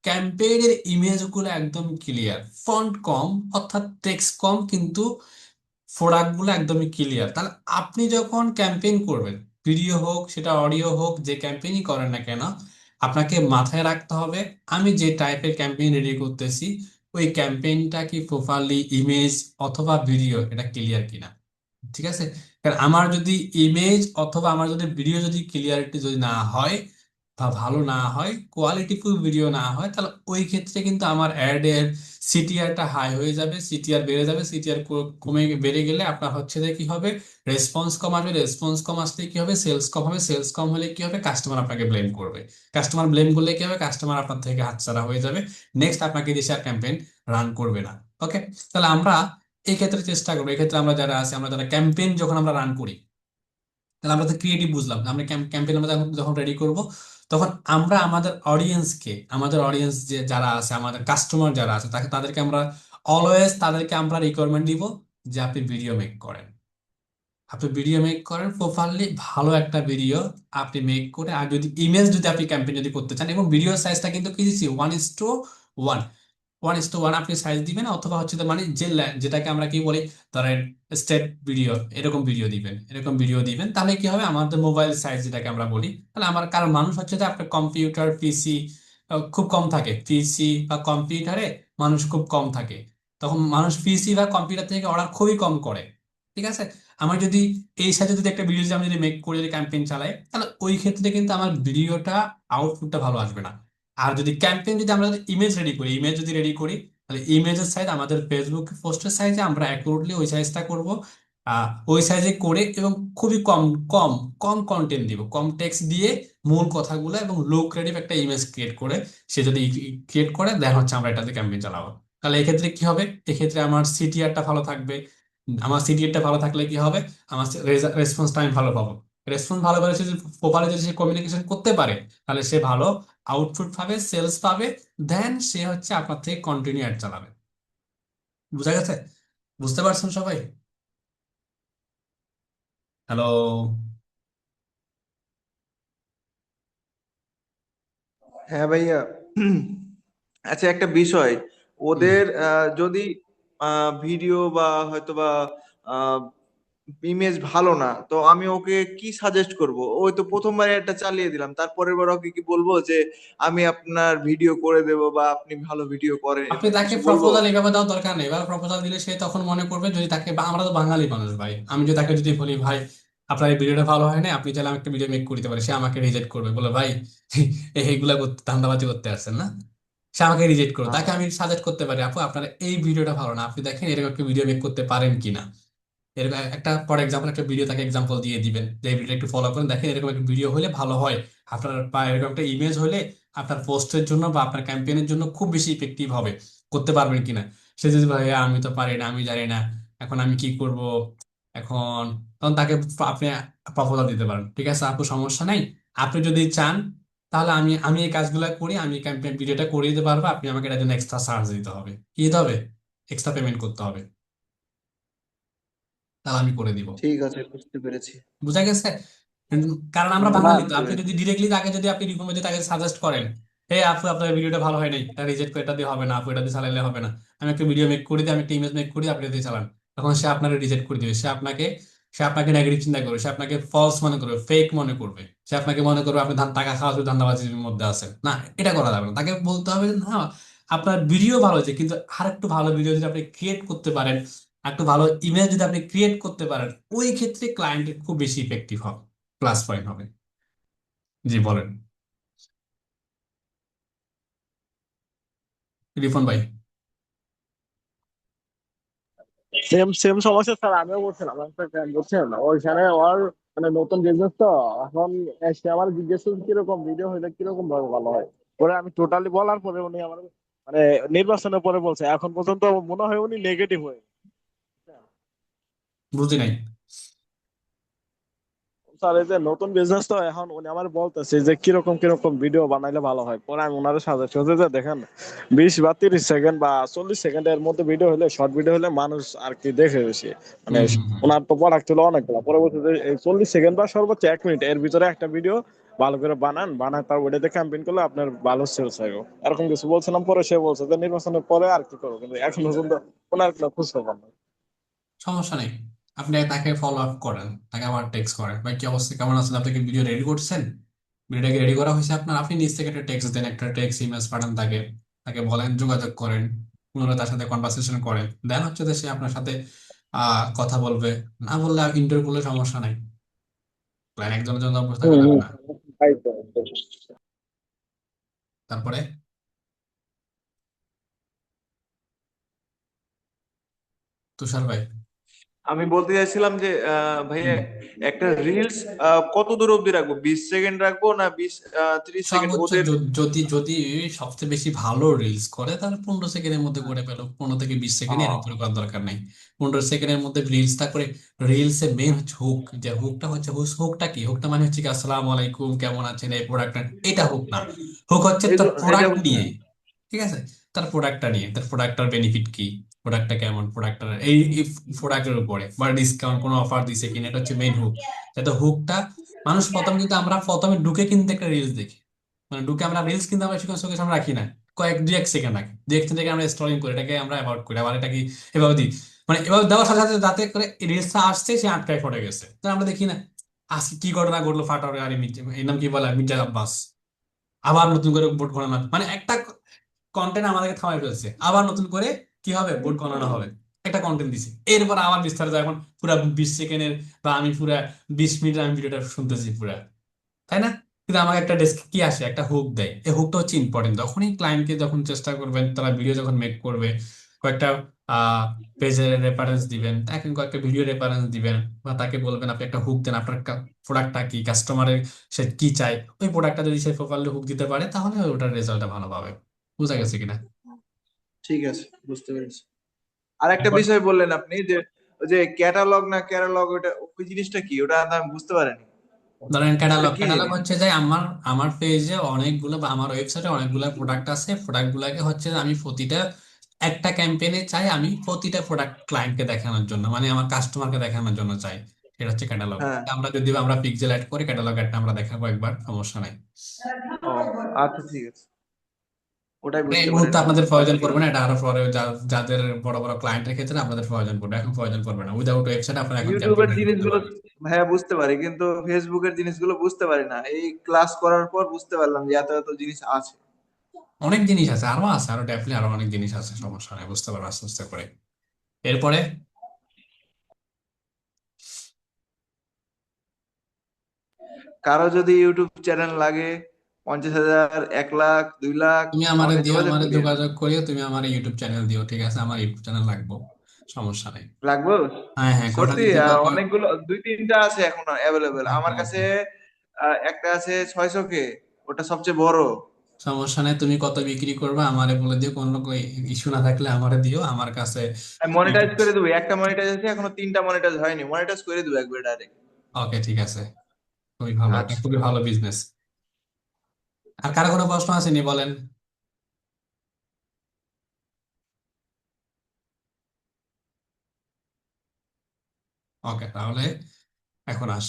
ক্যাম্পেইনের ইমেজ গুলো একদম ক্লিয়ার, ফন্ট কম অর্থাৎ টেক্সট কম, কিন্তু প্রোডাক্ট গুলো একদমই ক্লিয়ার। তাহলে আপনি যখন ক্যাম্পেইন করবেন, ভিডিও হোক সেটা অডিও হোক, যে ক্যাম্পেইনই করেন না কেন, আপনাকে মাথায় রাখতে হবে আমি যে টাইপের ক্যাম্পেইন রেডি করতেছি ওই ক্যাম্পেইনটা কি প্রপারলি ইমেজ অথবা ভিডিও এটা ক্লিয়ার কিনা। ঠিক আছে, কারণ আমার যদি ইমেজ অথবা আমার যদি ভিডিও যদি ক্লিয়ারিটি যদি না হয় বা ভালো না হয়, কোয়ালিটিফুল ভিডিও না হয়, তাহলে ওই ক্ষেত্রে কিন্তু আমার অ্যাড এর সিটিআরটা হাই হয়ে যাবে, সিটিআর বেড়ে যাবে। সিটিআর কমে বেড়ে গেলে আপনার হচ্ছে যে কি হবে, রেসপন্স কম আসবে, রেসপন্স কম আসলে কি হবে, সেলস কম হবে, সেলস কম হলে কি হবে, কাস্টমার আপনাকে ব্লেম করবে। কাস্টমার ব্লেম করলে কি হবে, কাস্টমার আপনার থেকে হাতছাড়া হয়ে যাবে, নেক্সট আপনাকে দেশে আর ক্যাম্পেইন রান করবে না। ওকে, তাহলে আমরা এই ক্ষেত্রে চেষ্টা করবো, এই ক্ষেত্রে আমরা যারা আছি, আমরা যারা ক্যাম্পেইন যখন আমরা রান করি, তাহলে আমরা তো ক্রিয়েটিভ বুঝলাম, আমরা ক্যাম্পেইন আমরা যখন যখন রেডি করব, তখন আমরা আমাদের অডিয়েন্সকে, আমাদের অডিয়েন্স যে যারা আছে, আমাদের কাস্টমার যারা আছে, তাকে তাদেরকে আমরা অলওয়েজ তাদেরকে আমরা রিকোয়ারমেন্ট দিব যে আপনি ভিডিও মেক করেন, আপনি ভিডিও মেক করেন প্রপারলি, ভালো একটা ভিডিও আপনি মেক করে। আর যদি ইমেজ যদি আপনি ক্যাম্পেইন যদি করতে চান, এবং ভিডিও সাইজটা কিন্তু কি দিচ্ছি 1:1, 1:1 আপনি সাইজ দিবেন, অথবা হচ্ছে তো মানে যে যেটাকে আমরা কি বলি, ধরেন স্টেট ভিডিও, এরকম ভিডিও দিবেন, এরকম ভিডিও দিবেন। তাহলে কি হবে, আমাদের মোবাইল সাইজ যেটাকে আমরা বলি, তাহলে আমার কারণ মানুষ হচ্ছে যে আপনার কম্পিউটার পিসি খুব কম থাকে, পিসি বা কম্পিউটারে মানুষ খুব কম থাকে, তখন মানুষ পিসি বা কম্পিউটার থেকে অর্ডার খুবই কম করে। ঠিক আছে, আমার যদি এই সাথে যদি একটা ভিডিও যদি আমি যদি মেক করে যদি ক্যাম্পেইন চালাই, তাহলে ওই ক্ষেত্রে কিন্তু আমার ভিডিওটা আউটপুটটা ভালো আসবে না। আর যদি ক্যাম্পেইন যদি আমরা ইমেজ রেডি করি, ইমেজ যদি রেডি করি, তাহলে ইমেজের সাইজ আমাদের ফেসবুক পোস্টের সাইজে আমরা অ্যাকুরেটলি ওই সাইজটা করব। ওই সাইজে করে এবং খুবই কম কম কম কন্টেন্ট দিব, কম টেক্সট দিয়ে মূল কথাগুলো এবং লো ক্রিয়েটিভ একটা ইমেজ ক্রিয়েট করে, সে যদি ক্রিয়েট করে দেন হচ্ছে আমরা এটাতে ক্যাম্পেইন চালাবো। তাহলে এক্ষেত্রে কি হবে, এক্ষেত্রে আমার সিটিআরটা ভালো থাকবে। আমার সিটিআরটা ভালো থাকলে কি হবে, আমার রেসপন্স টাইম ভালো পাবো। রেসপন্স ভালো করে সে যদি প্রপারলি যদি সে কমিউনিকেশন করতে পারে, তাহলে সে ভালো আউটপুট পাবে, সেলস পাবে, দেন সে হচ্ছে আপনার থেকে কন্টিনিউ অ্যাড চালাবে। বুঝা গেছে? বুঝতে পারছেন সবাই? হ্যালো? হ্যাঁ ভাইয়া। আচ্ছা, একটা বিষয়, হুম ওদের যদি ভিডিও বা হয়তোবা ইমেজ ভালো না, তো আমি ওকে কি সাজেস্ট করব? ওই তো প্রথমবার একটা চালিয়ে দিলাম, তারপরের বার ওকে কি বলবো যে আমি আপনার ভিডিও করে দেব বা আপনি ভালো ভিডিও করেন, আপনি এরকম তাকে কিছু বলবো? প্রপোজাল এভাবে দেওয়ার দরকার নেই। এবার প্রপোজাল দিলে সে তখন মনে করবে, যদি তাকে, বা আমরা তো বাঙালি মানুষ ভাই, আমি যদি তাকে যদি বলি ভাই আপনার এই ভিডিওটা ভালো হয় না, আপনি চাইলে আমি একটা ভিডিও মেক করে দিতে পারি, সে আমাকে রিজেক্ট করবে, বলে ভাই এইগুলা করতে ধান্দাবাজি করতে আসছেন না, সে আমাকে রিজেক্ট করবে। তাকে হ্যাঁ, আমি সাজেস্ট করতে পারি, আপু আপনার এই ভিডিওটা ভালো না, আপনি দেখেন এরকম একটা ভিডিও মেক করতে পারেন কিনা। এরকম একটা ফর এক্সাম্পল একটা ভিডিও তাকে এক্সাম্পল দিয়ে দিবেন, যে এই ভিডিও একটু ফলো করেন, দেখেন এরকম একটা ভিডিও হলে ভালো হয় আপনার, বা এরকম একটা ইমেজ হলে আপনার পোস্টের জন্য বা আপনার ক্যাম্পেইনের জন্য খুব বেশি ইফেক্টিভ হবে, করতে পারবেন কিনা। সে যদি ভাই আমি তো পারি না, আমি জানি না, এখন আমি কি করব এখন, তখন তাকে আপনি প্রপোজাল দিতে পারেন, ঠিক আছে আপু সমস্যা নাই, আপনি যদি চান তাহলে আমি আমি এই কাজগুলো করি, আমি ক্যাম্পেইন ভিডিওটা করে দিতে পারবো, আপনি আমাকে এটার জন্য এক্সট্রা চার্জ দিতে হবে, কি দিতে হবে, এক্সট্রা পেমেন্ট করতে হবে, তাহলে আমি করে দিব। ঠিক আছে, বুঝতে পেরেছি। বুঝা গেছে? কারণ আমরা হ্যাঁ, বাঙালি তো, বুঝতে আপনি পেরেছি। যদি ডিরেক্টলি তাকে যদি আপনি রিকমেন্ড তাকে সাজেস্ট করেন, হে আপু আপনার ভিডিওটা ভালো হয় নাই, এটা রিজেক্ট করে, এটা দিয়ে হবে না আপু, এটা দিয়ে চালাইলে হবে না, আমি একটা ভিডিও মেক করে দিই, আমি একটা ইমেজ মেক করি, আপনি এটা দিয়ে চালান, তখন সে আপনাকে রিজেক্ট করে দিবে, সে আপনাকে নেগেটিভ চিন্তা করবে, সে আপনাকে ফলস মনে করবে, ফেক মনে করবে, সে আপনাকে মনে করবে আপনি টাকা খাওয়া শুধু ধান্দাবাজির মধ্যে আছেন। না, এটা করা যাবে না, তাকে বলতে হবে যে না, আপনার ভিডিও ভালো হয়েছে, কিন্তু আর একটু ভালো ভিডিও যদি আপনি ক্রিয়েট করতে পারেন, একটু ভালো ইমেজ যদি আপনি ক্রিয়েট করতে পারেন, ওই ক্ষেত্রে ক্লায়েন্টের খুব বেশি ইফেক্টিভ হবে, প্লাস পয়েন্ট হবে। জি বলেন রিফন ভাই। সেম সেম সমস্যা স্যার, আমিও বলছিলাম আমার একটা friend, বুঝছেন ওইখানে ওর মানে নতুন বিজনেস তো। এখন সে আমার জিজ্ঞেস করছে কিরকম ভিডিও হইলে কিরকম ভাবে ভালো হয়। পরে আমি টোটালি বলার পরে উনি আমার মানে নির্বাচনের পরে বলছে, এখন পর্যন্ত মনে হয় উনি নেগেটিভ হয়ে। বুঝি নাই। স্যার এই যে নতুন বিজনেস তো, এখন উনি আমার বলতেছে যে কিরকম কিরকম ভিডিও বানাইলে ভালো হয়। পরে আমি ওনারে সাজেস্ট করছি যে দেখেন 20 বা 30 সেকেন্ড বা 40 সেকেন্ডের মধ্যে ভিডিও হলে, শর্ট ভিডিও হলে মানুষ আর কি দেখে বেশি। মানে হুম হুম হুম। ওনার তো প্রোডাক্ট ছিল অনেকগুলো। পরে বলছে যে এই 40 সেকেন্ড বা সর্বোচ্চ 1 মিনিট এর ভিতরে একটা ভিডিও ভালো করে বানায় তার ওটাতে ক্যাম্পেইন করলে আপনার ভালো সেলস হয়। এরকম কিছু বলছিলাম, পরে সে বলছে যে নির্বাচনের পরে আর কি করবো, কিন্তু এখন পর্যন্ত ওনার কোনো খোঁজ খবর নেই। সমস্যা নেই, আপনি তাকে ফলো আপ করেন, তাকে আবার টেক্সট করেন, ভাই কি অবস্থা, কেমন আছেন, আপনি কি ভিডিও রেডি করছেন, ভিডিওটাকে রেডি করা হয়েছে আপনার, আপনি নিজ থেকে একটা টেক্সট দেন, একটা টেক্সট ইমেজ পাঠান তাকে, তাকে বলেন, যোগাযোগ করেন, পুনরায় তার সাথে কনভারসেশন করেন, দেন হচ্ছে যে সে আপনার সাথে কথা বলবে, না বললে ইন্টারভিউ করলে সমস্যা নাই, প্ল্যান একজনের জন্য বসে থাকা হম যাবে হম। না। তাই তো। তারপরে তুষার ভাই। আমি বলতে চাইছিলাম যে ভাইয়া, হুম। একটা রিলস কত দূর অব্দি রাখবো? 20 সেকেন্ড রাখবো না 30 সেকেন্ড সর্বোচ্চ ওদের? যদি যদি সবচেয়ে বেশি ভালো রিলস করে তাহলে 15 সেকেন্ডের মধ্যে করে ফেলো, 15 থেকে 20 সেকেন্ড, এর উপরে আহ, করার দরকার নেই। 15 সেকেন্ডের মধ্যে রিলসটা করে, রিলসে মেন হচ্ছে হুক, যে হুকটা হচ্ছে, হুকটা কি, হুকটা মানে হচ্ছে কি আসসালামু আলাইকুম কেমন আছেন এই প্রোডাক্ট, এটা হুক না, হুক হচ্ছে এই তার এটা প্রোডাক্ট বুঝলাম। নিয়ে, ঠিক আছে, তার প্রোডাক্টটা নিয়ে, তার প্রোডাক্টটার বেনিফিট কি, প্রোডাক্টটা কেমন, প্রোডাক্টটার এই প্রোডাক্টের উপরে, বা ডিসকাউন্ট কোনো অফার দিছে কিনা, এটা হচ্ছে মেইন হুক। যাতে হুকটা, মানুষ প্রথম কিন্তু আমরা প্রথমে ঢুকে কিন্তু একটা রিলস দেখি, মানে ঢুকে আমরা রিলস কিন্তু আমরা সেখানে চোখের সামনে রাখি না, দুই এক সেকেন্ড রাখি, 2 এক সেকেন্ড আমরা স্ক্রলিং করি, এটাকে আমরা অ্যাভয়েড করি, আবার এটা কি এভাবে দিই, মানে এভাবে দেওয়ার সাথে সাথে যাতে করে রিলসটা আসছে সে আটকায় পড়ে গেছে, তো আমরা দেখি না আজকে কি ঘটনা ঘটলো, ফাটারে আরে এর নাম কি বলে, মির্জা আব্বাস, আবার নতুন করে ভোট গণনা, মানে একটা কন্টেন্ট আমাদেরকে থামাই ফেলছে, আবার নতুন করে কি হবে, ভোট গণনা হবে, একটা কন্টেন্ট দিছে, এরপর আবার বিস্তারিত এখন পুরা 20 সেকেন্ডের, বা আমি পুরা 20 মিনিট আমি ভিডিওটা শুনতেছি পুরা, তাই না? কিন্তু আমাকে একটা ডেস্ক কি আসে, একটা হুক দেয়, এই হুকটা হচ্ছে ইম্পর্টেন্ট, যখনই ক্লায়েন্টকে যখন চেষ্টা করবেন, তারা ভিডিও যখন মেক করবে, কয়েকটা আহ পেজের রেফারেন্স দিবেন, তাকে কয়েকটা ভিডিও রেফারেন্স দিবেন, বা তাকে বলবেন আপনি একটা হুক দেন, আপনার প্রোডাক্টটা কি, কাস্টমারের সে কি চায়, ওই প্রোডাক্টটা যদি সে প্রপারলি হুক দিতে পারে, তাহলে ওটার রেজাল্টটা ভালো পাবে। বুঝা গেছে কিনা? ঠিক আছে, বুঝতে পেরেছি। আর একটা এরপর বিষয় বললেন আপনি যে ওই যে ক্যাটালগ না ক্যাটালগ, ওটা ওই জিনিসটা কি? ওটা আমি বুঝতে পারিনি। ধরেন ওটা ক্যাটালগ, কি ক্যাটালগ জিনিস? হচ্ছে যে আমার আমার পেজে অনেকগুলো, বা আমার ওয়েবসাইটে অনেকগুলো প্রোডাক্ট আছে, প্রোডাক্ট গুলাকে হচ্ছে যে আমি প্রতিটা একটা ক্যাম্পেইনে চাই, আমি প্রতিটা প্রোডাক্ট ক্লায়েন্টকে দেখানোর জন্য, মানে আমার কাস্টমারকে দেখানোর জন্য চাই, এটা হচ্ছে ক্যাটালগ। হ্যাঁ। আমরা পিক্সেল অ্যাড করে ক্যাটালগ অ্যাডটা আমরা দেখাবো একবার, সমস্যা নাই। ও, আচ্ছা, ঠিক আছে। ওটাই এই বুঝতে পারি মুহূর্তে না আপনাদের প্রয়োজন আসলে। পড়বে না, এটা আরো পরে যাদের বড় বড় ক্লায়েন্টের ক্ষেত্রে আপনাদের প্রয়োজন পড়বে, এখন প্রয়োজন পড়বে না। উইদাউট ওয়েবসাইট আপনারা এখন ইউটিউবের ক্যাম্পেইন করতে জিনিসগুলো পারবেন। হ্যাঁ বুঝতে পারি, কিন্তু ফেসবুকের জিনিসগুলো বুঝতে পারি না। এই ক্লাস করার পর বুঝতে পারলাম যে এত এত জিনিস আছে। অনেক জিনিস আছে, আরো আছে, আরো ডেফিনেটলি আরো অনেক জিনিস আছে, সমস্যা নেই, বুঝতে পারবো আস্তে আস্তে করে। এরপরে কারো যদি ইউটিউব চ্যানেল লাগে, 50,000, 1 লাখ, 2 লাখ, তুমি আমারে আমাকে দিও, যোগাযোগ আমারে করিয়েন। যোগাযোগ করিও, তুমি আমার ইউটিউব চ্যানেল দিও, ঠিক আছে? আমার ইউটিউব চ্যানেল লাগবে, সমস্যা নেই। লাগবে? হ্যাঁ হ্যাঁ, কটা সত্যি? দিতে পারবে? অনেকগুলো, 2-3টা আছে এখন অ্যাভেলেবেল আমার ওকে কাছে। ওকে, একটা আছে 600K, ওটা সবচেয়ে বড়। সমস্যা নেই। তুমি কত বিক্রি করবে আমারে বলে দিও, কোনো ইস্যু না থাকলে আমারে দিও আমার কাছে। আমি মনিটাইজ ইউটিউব, করে দেবো। একটা মনিটাইজ আছে, এখনো 3টা মনিটাইজ হয়নি, মনিটাইজ করে দেবো একবার ডাইরেক্ট। ওকে ঠিক আছে, খুবই ভালো, এটা আচ্ছা। খুবই ভালো বিজনেস। আর কারো কোনো প্রশ্ন আসেনি বলেন? ওকে, তাহলে এখন আসে।